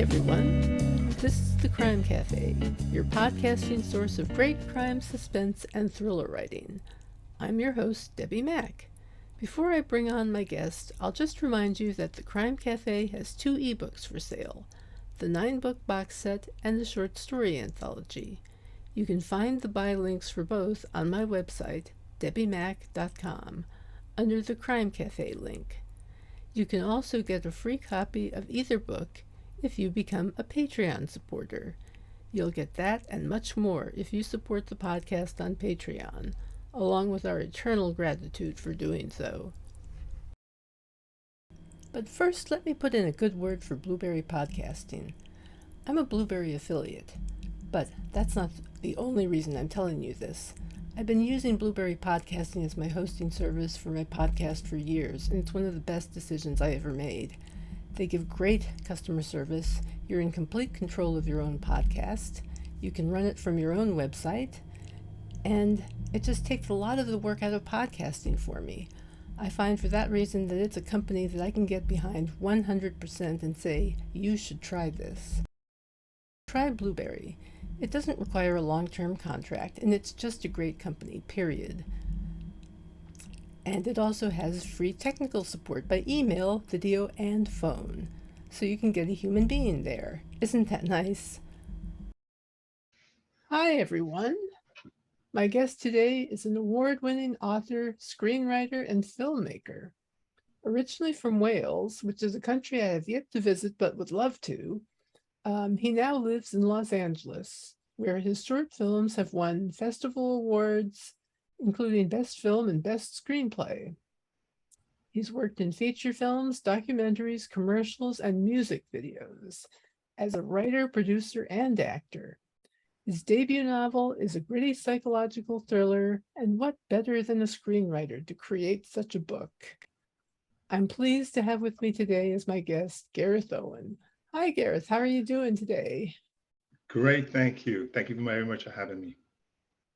everyone. This is the Crime Cafe, your podcasting source of great crime, suspense, and thriller writing. I'm your host, Debbi Mack. Before I bring on my guest, I'll just remind you that the Crime Cafe has 2 ebooks for sale, the 9-book box set and the short story anthology. You can find the buy links for both on my website, debbimack.com, under the Crime Cafe link. You can also get a free copy of either book if you become a Patreon supporter. You'll get that and much more if you support the podcast on Patreon, along with our eternal gratitude for doing so. But first, let me put in a good word for Blueberry Podcasting. I'm a Blueberry affiliate, but that's not the only reason I'm telling you this. I've been using Blueberry Podcasting as my hosting service for my podcast for years, and it's one of the best decisions I ever made. They give great customer service. You're in complete control of your own podcast. You can run it from your own website, and it just takes a lot of the work out of podcasting for me. I find for that reason that it's a company that I can get behind 100% and say, you should try this. Try Blueberry. It doesn't require a long-term contract, and it's just a great company, period. And it also has free technical support by email, video, and phone. So you can get a human being there. Isn't that nice? Hi, everyone. My guest today is an award-winning author, screenwriter, and filmmaker. Originally from Wales, which is a country I have yet to visit but would love to, he now lives in Los Angeles, where his short films have won festival awards, including Best Film and Best Screenplay. He's worked in feature films, documentaries, commercials, and music videos as a writer, producer, and actor. His debut novel is a gritty psychological thriller, and what better than a screenwriter to create such a book? I'm pleased to have with me today as my guest, Gareth Owen. Hi, Gareth. How are you doing today? Great, thank you. Thank you very much for having me.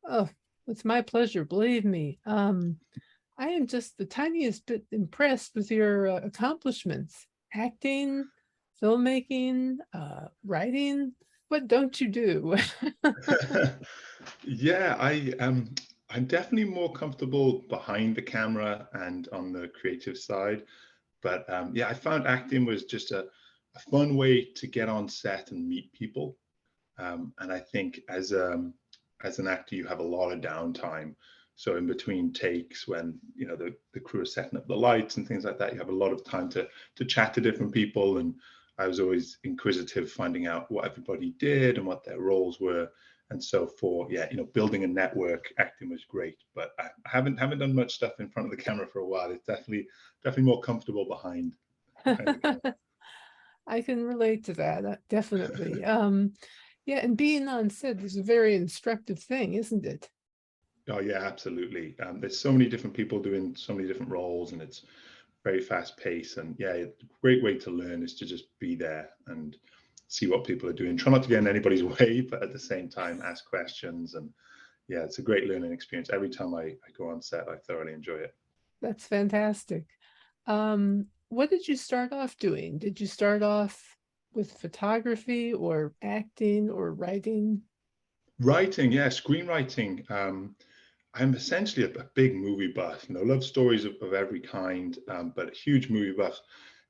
Oh, it's my pleasure, believe me. I am just the tiniest bit impressed with your accomplishments. Acting, filmmaking, writing. What don't you do? Yeah, I'm definitely more comfortable behind the camera and on the creative side. But yeah, I found acting was just a fun way to get on set and meet people. And I think as an actor, you have a lot of downtime. So in between takes, when the crew is setting up the lights and things like that, you have a lot of time to chat to different people. And I was always inquisitive, finding out what everybody did and what their roles were. And so building a network, acting was great. But I haven't done much stuff in front of the camera for a while. It's definitely more comfortable behind the camera. I can relate to that, definitely. Yeah, and being on set is a very instructive thing, isn't it? Oh yeah, absolutely. There's so many different people doing so many different roles, and it's very fast paced. And yeah, a great way to learn is to just be there and see what people are doing. Try not to get in anybody's way, but at the same time, ask questions. And yeah, it's a great learning experience. Every time I go on set, I thoroughly enjoy it. That's fantastic. What did you start off doing? Did you start off with photography or acting or writing? Writing, yeah, screenwriting. I'm essentially a big movie buff. Love stories of every kind, but a huge movie buff.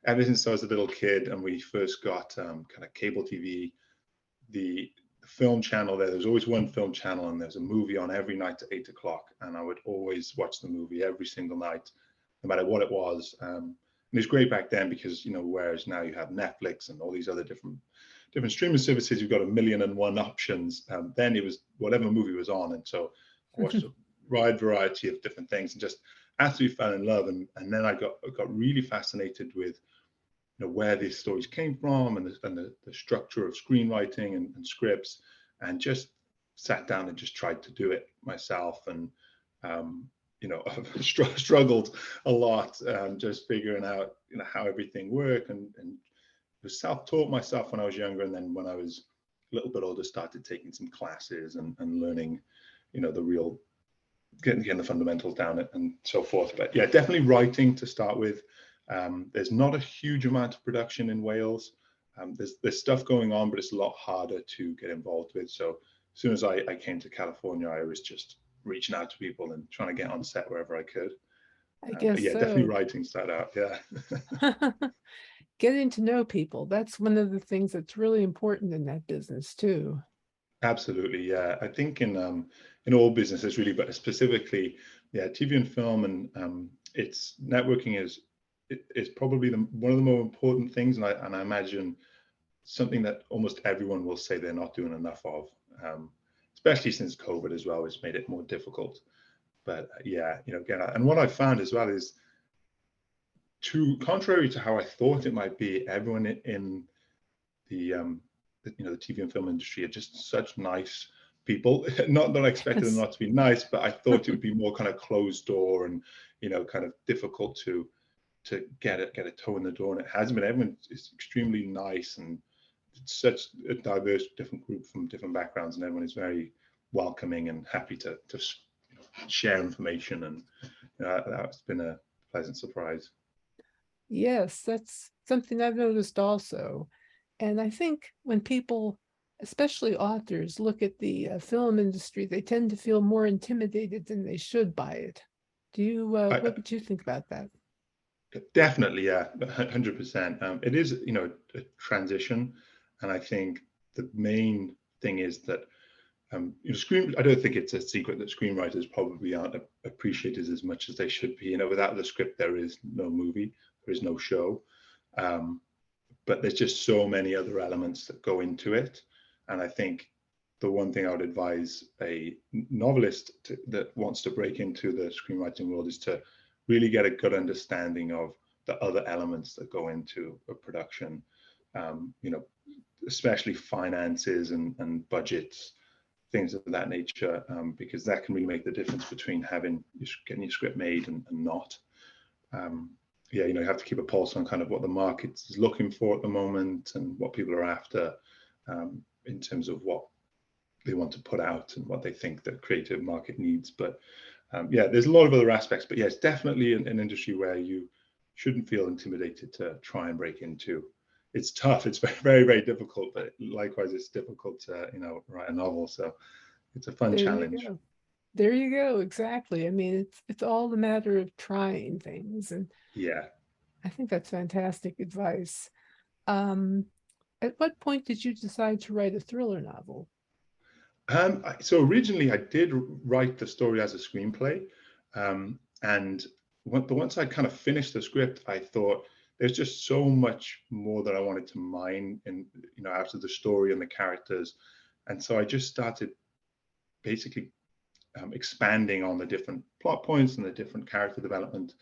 Ever since I was a little kid and we first got kind of cable TV, the film channel there's always one film channel, and there's a movie on every night at 8 o'clock, and I would always watch the movie every single night, no matter what it was. And it was great back then because whereas now you have Netflix and all these other different streaming services, you've got a million and one options. Then it was whatever movie was on, and so I watched a wide variety of different things and just absolutely fell in love. And then I got really fascinated with where these stories came from and the structure of screenwriting and scripts, and just sat down and just tried to do it myself. And I've struggled a lot, just figuring out how everything worked, and was self-taught myself when I was younger, and then when I was a little bit older, started taking some classes and learning the real getting the fundamentals down and so forth. But yeah, definitely writing to start with. There's not a huge amount of production in Wales. there's stuff going on, but it's a lot harder to get involved with. So as soon as I came to California, I was just reaching out to people and trying to get on set wherever I could. I But guess yeah, definitely so. writing started out. Yeah. Getting to know people, that's one of the things that's really important in that business too. Absolutely, yeah. I think in all businesses really, but specifically, yeah, TV and film, and it's networking is probably one of the more important things, and I imagine something that almost everyone will say they're not doing enough of, especially since COVID as well, which made it more difficult. But yeah, again, and what I found as well is, contrary to how I thought it might be, everyone in the TV and film industry are just such nice people. Not that I expected them Yes. not to be nice, but I thought it would be more kind of closed door and kind of difficult to get a toe in the door, and it hasn't been. Everyone is extremely nice, and it's such a diverse, different group from different backgrounds, and everyone is very welcoming and happy to share information, and that's been a pleasant surprise. Yes, that's something I've noticed also. And I think when people, especially authors, look at the film industry, they tend to feel more intimidated than they should by it. I, What would you think about that? Definitely, yeah, 100%. It is, a transition, and I think the main thing is that I don't think it's a secret that screenwriters probably aren't appreciated as much as they should be. Without the script, there is no movie, there is no show, but there's just so many other elements that go into it, and I think the one thing I would advise a novelist that wants to break into the screenwriting world is to really get a good understanding of the other elements that go into a production, especially finances and budgets, things of that nature, because that can really make the difference between getting your script made and not. Yeah, you have to keep a pulse on kind of what the market is looking for at the moment and what people are after, in terms of what they want to put out and what they think the creative market needs. But yeah, there's a lot of other aspects, but yeah, it's definitely an industry where you shouldn't feel intimidated to try and break into. It's tough. It's very, very difficult, but likewise, it's difficult to, write a novel. So it's a fun There you challenge. go. There you go. Exactly. I mean, it's all a matter of trying things, and Yeah. I think that's fantastic advice. Um, at what point did you decide to write a thriller novel? So originally, I did write the story as a screenplay, but once I kind of finished the script, I thought there's just so much more that I wanted to mine, and out of the story and the characters, and so I just started basically expanding on the different plot points and the different character development.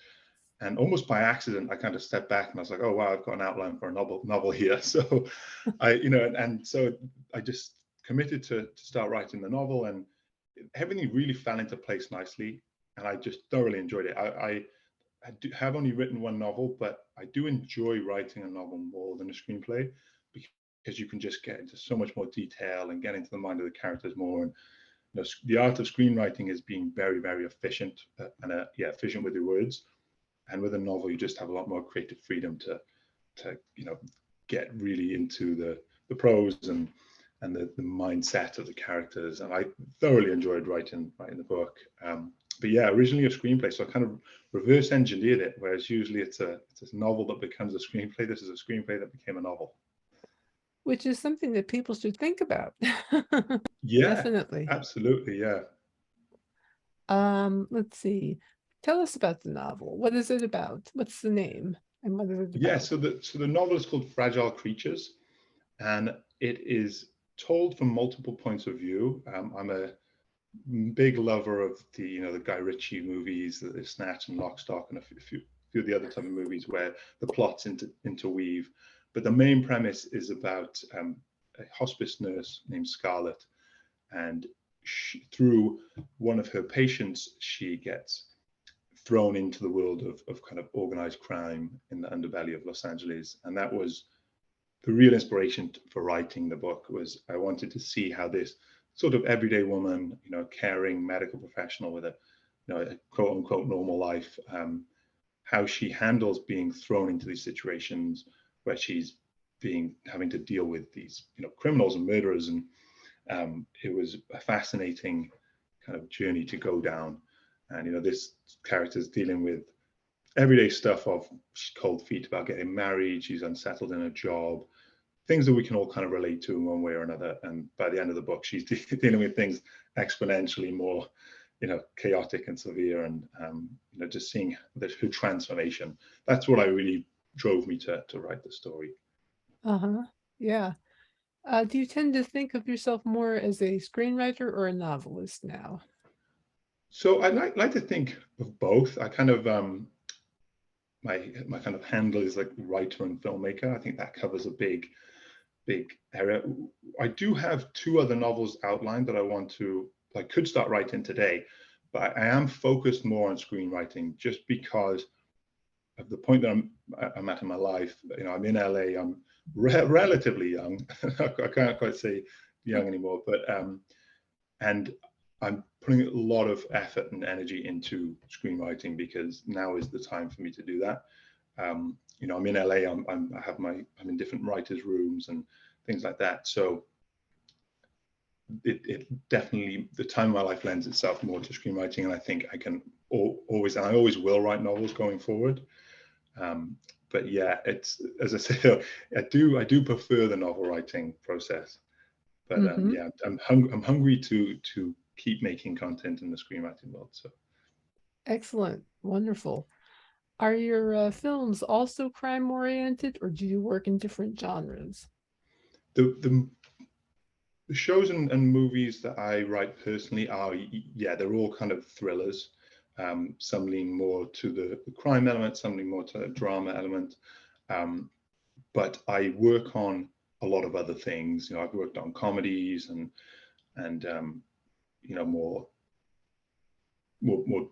And almost by accident, I kind of stepped back and I was like, "Oh wow, I've got an outline for a novel here." So and so I just committed to start writing the novel, and everything really fell into place nicely, and I just thoroughly enjoyed it. Have only written one novel, but I do enjoy writing a novel more than a screenplay, because you can just get into so much more detail and get into the mind of the characters more. And the art of screenwriting is being very, very efficient, efficient with your words. And with a novel, you just have a lot more creative freedom to get really into the prose and the mindset of the characters. And I thoroughly enjoyed writing the book. But yeah, originally a screenplay, so I kind of reverse engineered it. Whereas usually it's a novel that becomes a screenplay. This is a screenplay that became a novel. Which is something that people should think about. Yeah, Definitely. absolutely. Yeah. Let's see. Tell us about the novel. What is it about? What's the name? And what is it Yeah. about? So the novel is called Fragile Creatures, and it is told from multiple points of view. I'm a big lover of the Guy Ritchie movies, the Snatch and Lock, Stock, and a few of the other type of movies where the plots interweave. But the main premise is about a hospice nurse named Scarlett, and through one of her patients, she gets thrown into the world of kind of organized crime in the underbelly of Los Angeles. And that was the real inspiration for writing the book. Was I wanted to see how this sort of everyday woman, caring medical professional with a quote unquote normal life, how she handles being thrown into these situations where she's having to deal with these, criminals and murderers, and it was a fascinating kind of journey to go down. And this character's dealing with everyday stuff of cold feet about getting married. She's unsettled in her job, things that we can all kind of relate to in one way or another. And by the end of the book, she's dealing with things exponentially more, chaotic and severe. And just seeing her transformation. That's what really drove me to write the story. Uh-huh. Yeah. Do you tend to think of yourself more as a screenwriter or a novelist now? So I like to think of both. I kind of my kind of handle is like writer and filmmaker. I think that covers a big area. I do have 2 other novels outlined that I could start writing today, but I am focused more on screenwriting just because of the point that I'm at in my life. I'm in LA. I'm relatively young. I can't quite say young anymore, but and I'm putting a lot of effort and energy into screenwriting because now is the time for me to do that. I'm in LA. I'm in different writers' rooms and things like that. So it definitely, the time of my life lends itself more to screenwriting, and I think I can always, and I always will write novels going forward. But yeah, it's, as I say, I do prefer the novel writing process. But yeah, I'm hungry to keep making content in the screenwriting world. So Excellent. Wonderful. Are your films also crime oriented, or do you work in different genres? the shows and movies that I write personally are, yeah, they're all kind of thrillers. Some lean more to the crime element, some lean more to the drama element. But I work on a lot of other things. I've worked on comedies and more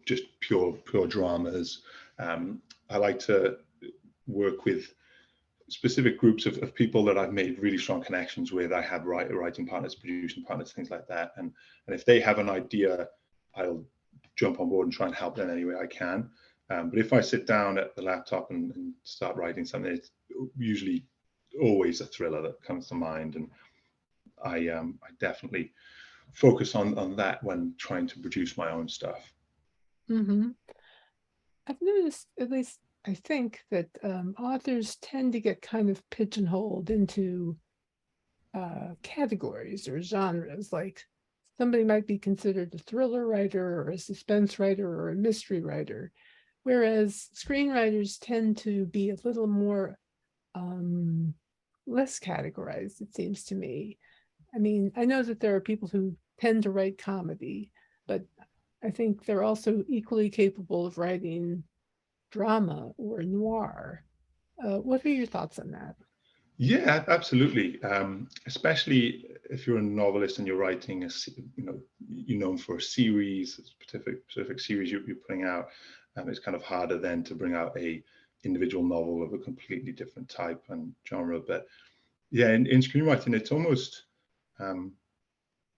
just pure dramas. I like to work with specific groups of people that I've made really strong connections with. I have writing partners, producing partners, things like that. And if they have an idea, I'll jump on board and try and help them any way I can. But if I sit down at the laptop and start writing something, it's usually always a thriller that comes to mind. And I definitely focus on that when trying to produce my own stuff. Mm-hmm. I've noticed, at least I think, that authors tend to get kind of pigeonholed into categories or genres. Like somebody might be considered a thriller writer or a suspense writer or a mystery writer, whereas screenwriters tend to be a little more less categorized, it seems to me. I mean, I know that there are people who tend to write comedy, but I think they're also equally capable of writing drama or noir. What are your thoughts on that? Yeah, absolutely. Especially if you're a novelist and you're writing you're known for a series, a specific series you're putting out. It's kind of harder then to bring out a individual novel of a completely different type and genre. But yeah, in screenwriting, it's almost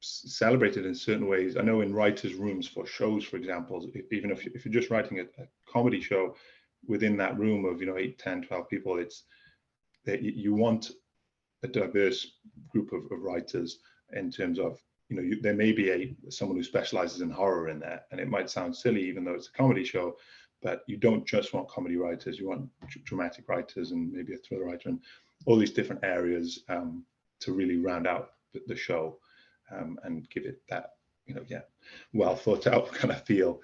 celebrated in certain ways. I know in writers' rooms for shows, for example, even if you're just writing a comedy show, within that room of 8, 10, 12 people, it's that you want a diverse group of writers in terms of there may be someone who specializes in horror in there, and it might sound silly even though it's a comedy show, but you don't just want comedy writers, you want dramatic writers and maybe a thriller writer and all these different areas to really round out the show and give it that well thought out kind of feel.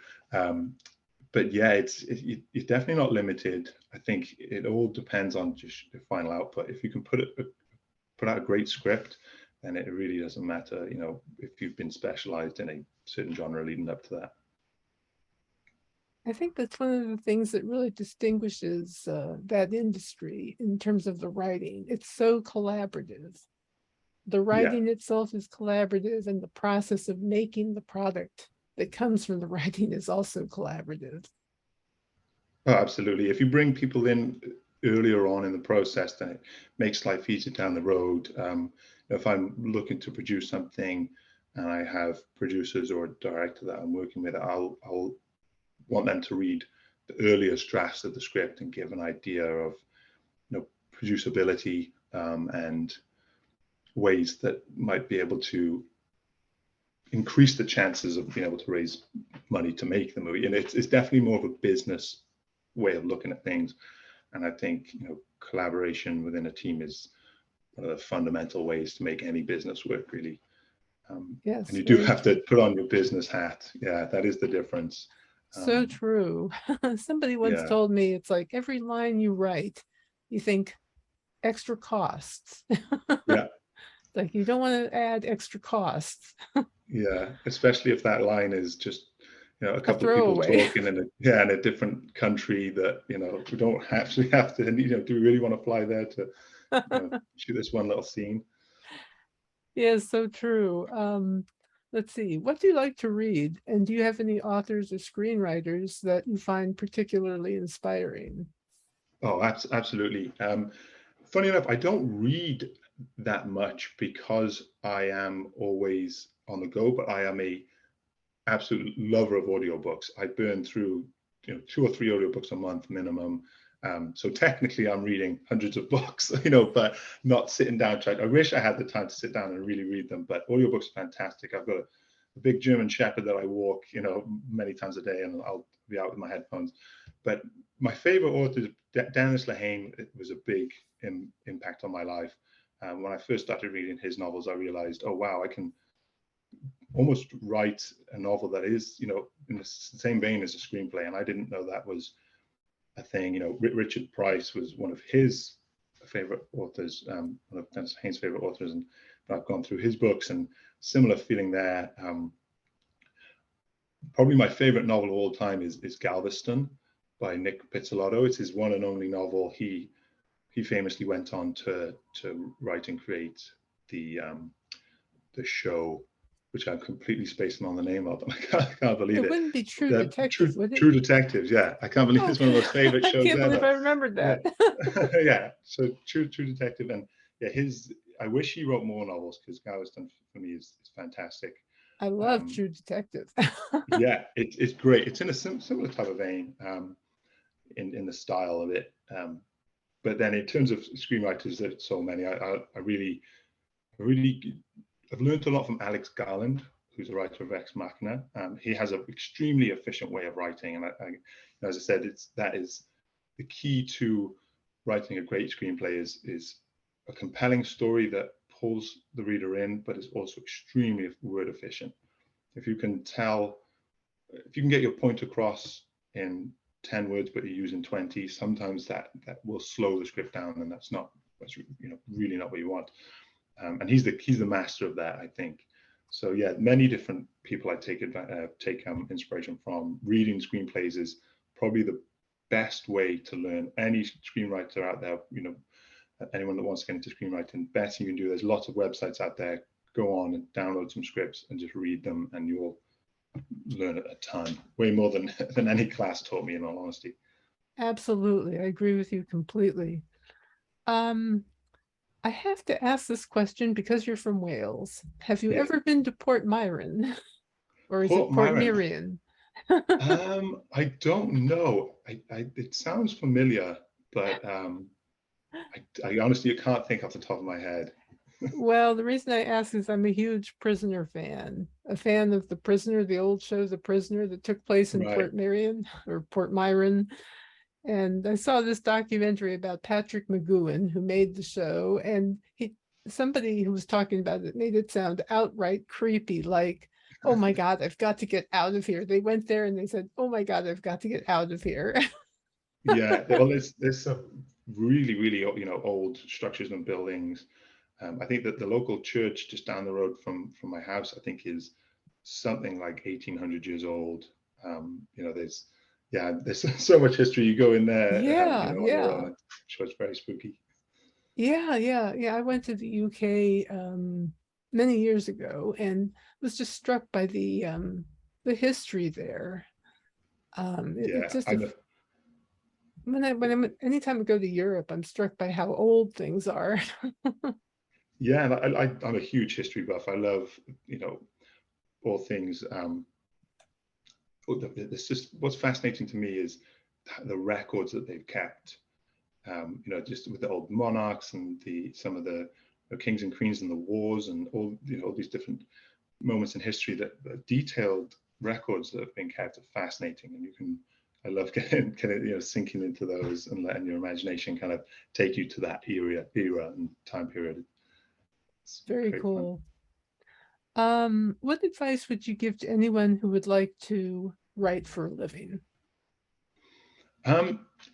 But yeah, it's definitely not limited. I think it all depends on just the final output. If you can put out a great script, then it really doesn't matter, if you've been specialized in a certain genre leading up to that. I think that's one of the things that really distinguishes that industry in terms of the writing. It's so collaborative. The Yeah. writing itself is collaborative, and the process of making the product that comes from the writing is also collaborative. Oh, absolutely. If you bring people in earlier on in the process, then it makes life easier down the road. If I'm looking to produce something and I have producers or a director that I'm working with, I'll want them to read the earliest drafts of the script and give an idea of producibility and ways that might be able to increase the chances of being able to raise money to make the movie. And it's definitely more of a business way of looking at things. And I think, collaboration within a team is one of the fundamental ways to make any business work, really. Yes, and you do very have true. to put on your business hat. Yeah, that is the difference. So true. Somebody once Yeah, told me it's like every line you write, you think extra costs. yeah, Like you don't want to add extra costs. yeah. Especially if that line is just, a A couple of people throwaway. talking in a different country that, we don't actually have to, do we really want to fly there to, shoot this one little scene? Yeah, so true. Let's see. What do you like to read? And do you have any authors or screenwriters that you find particularly inspiring? Oh, absolutely. Funny enough, I don't read that much because I am always on the go, but I am a absolute lover of audiobooks. I burn through, 2 or 3 audiobooks a month minimum. So technically I'm reading hundreds of books, but not sitting down. I wish I had the time to sit down and really read them, but audiobooks are fantastic. I've got a big German Shepherd that I walk, many times a day, and I'll be out with my headphones. But my favorite author, Dennis Lehane, it was a big impact on my life. When I first started reading his novels, I realized, oh, wow, I can almost write a novel that is, in the same vein as a screenplay. And I didn't know that was a thing. Richard Price was one of his favorite authors, one of Dennis Lehane favorite authors. And I've gone through his books and similar feeling there. Probably my favorite novel of all time is Galveston by Nick Pizzolatto. It's his one and only novel. He famously went on to write and create the show, which I'm completely spacing on the name of, and I can't believe It it. wouldn't be True The Detective, would it? True Detectives, yeah. I can't believe Oh, it's one of those favorite I shows can't believe ever. I remembered Yeah, that. yeah. So True Detective, and yeah, I wish he wrote more novels because Galveston for me is fantastic. I love Um, True Detective. yeah, it's great. It's in a similar type of vein, in the style of it. But then in terms of screenwriters, there's so many. I really I've learned a lot from Alex Garland, who's a writer of Ex Machina. He has an extremely efficient way of writing, and as I said, that is the key to writing a great screenplay is a compelling story that pulls the reader in, but is also extremely word efficient. If you can get your point across in 10 words, but you're using 20, sometimes that will slow the script down, and that's really not what you want. And he's the master of that, I think. So yeah, many different people I take inspiration from. Reading screenplays is probably the best way to learn. Any screenwriter out there, anyone that wants to get into screenwriting, best you can do. There's lots of websites out there. Go on and download some scripts and just read them, and you'll learn a ton, way more than any class taught me, in all honesty. Absolutely. I agree with you completely. Um, I have to ask this question because you're from Wales. Have you Yeah. ever been to Port Myron? Or is it Port Port Myron. Miriam? I don't know. It sounds familiar, but I honestly can't think off the top of my head. Well, the reason I ask is I'm a huge Prisoner fan, a fan of The Prisoner, the old show The Prisoner that took place in Right. Port Miriam or Port Myron. And I saw this documentary about Patrick McGowan, who made the show, and somebody who was talking about it made it sound outright creepy, like, oh my God, I've got to get out of here. They went there and they said, oh my God, I've got to get out of here. Yeah. Well, there's some really old structures and buildings. I think that the local church just down the road from my house, I think, is something like 1800 years old. There's so much history. You go in there, Yeah, on your own. yeah. I'm sure it's very spooky. Yeah. I went to the UK many years ago and was just struck by the history there. It's Yeah, just a anytime I go to Europe, I'm struck by how old things are. yeah, and I'm a huge history buff. I love, all things. It's just what's fascinating to me is the records that they've kept. just with the old monarchs and some of the kings and queens and the wars and all these different moments in history that detailed records that have been kept are fascinating. And I love getting sinking into those and letting your imagination kind of take you to that era and time period. It's Very fun. cool. What advice would you give to anyone who would like to write for a living?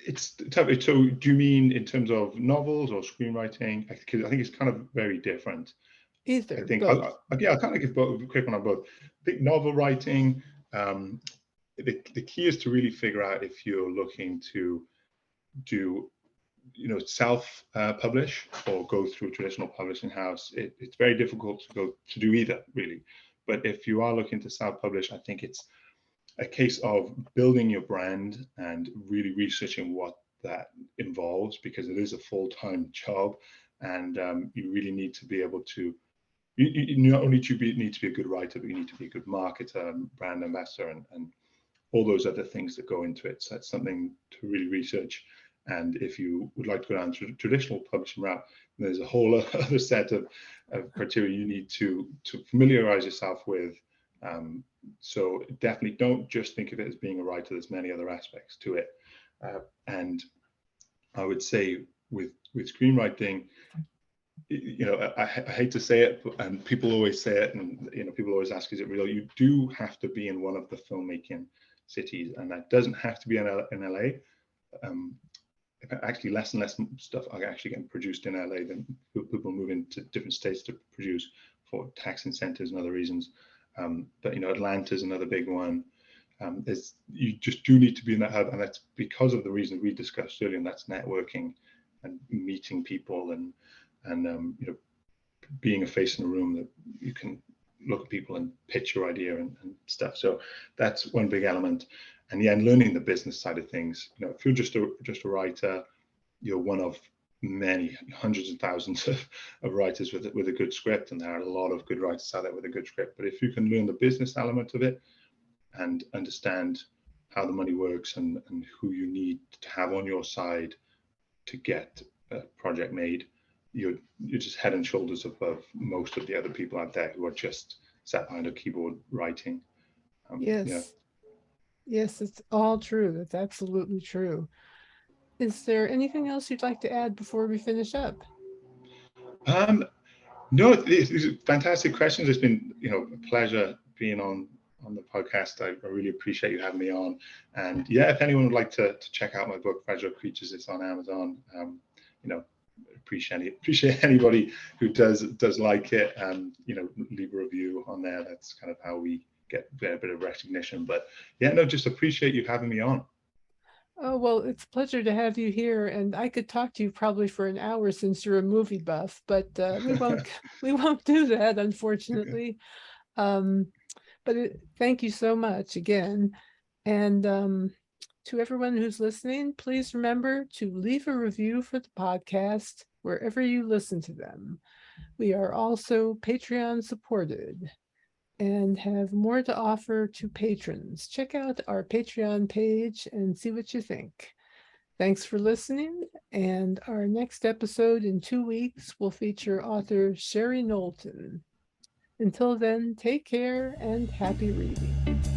It's tough. So do you mean in terms of novels or screenwriting? Because I think it's kind of very different. I Either, think both. I'll kind of give a quick one on both. I think novel writing, the key is to really figure out if you're looking to do self publish or go through a traditional publishing house. It's very difficult to do either, really. But if you are looking to self publish, I think it's a case of building your brand and really researching what that involves, because it is a full-time job, and you really need to be able to you not only need to be a good writer, but you need to be a good marketer, brand ambassador, and all those other things that go into it. So that's something to really research. And if you would like to go down the traditional publishing route, there's a whole other set of criteria you need to familiarize yourself with. So definitely don't just think of it as being a writer. There's many other aspects to it. And I would say with screenwriting, I hate to say it, and people always say it, and people always ask, is it real? You do have to be in one of the filmmaking cities, and that doesn't have to be in LA. Actually, less and less stuff are actually getting produced in LA than people move into different states to produce for tax incentives and other reasons. But Atlanta's another big one. You just do need to be in that hub, and that's because of the reason we discussed earlier, and that's networking and meeting people and being a face in a room that you can look at people and pitch your idea and stuff. So that's one big element. And and learning the business side of things. If you're just a writer, you're one of many hundreds and thousands of writers with a good script, and there are a lot of good writers out there with a good script. But if you can learn the business element of it and understand how the money works and who you need to have on your side to get a project made, you're just head and shoulders above most of the other people out there who are just sat behind a keyboard writing. Yes. Yes, it's all true. That's absolutely true. Is there anything else you'd like to add before we finish up? No, these are fantastic questions. It's been, a pleasure being on the podcast. I really appreciate you having me on. And if anyone would like to check out my book, Fragile Creatures, it's on Amazon. Appreciate anybody who does like it, and leave a review on there. That's kind of how we get a bit of recognition. But just appreciate you having me on. Oh, well, it's a pleasure to have you here, and I could talk to you probably for an hour since you're a movie buff, but we won't do that, unfortunately. But thank you so much again. And to everyone who's listening, please remember to leave a review for the podcast wherever you listen to them. We are also Patreon supported and have more to offer to patrons. Check out our Patreon page and see what you think. Thanks for listening, and our next episode in 2 weeks will feature author Sherry Knowlton. Until then, take care and happy reading.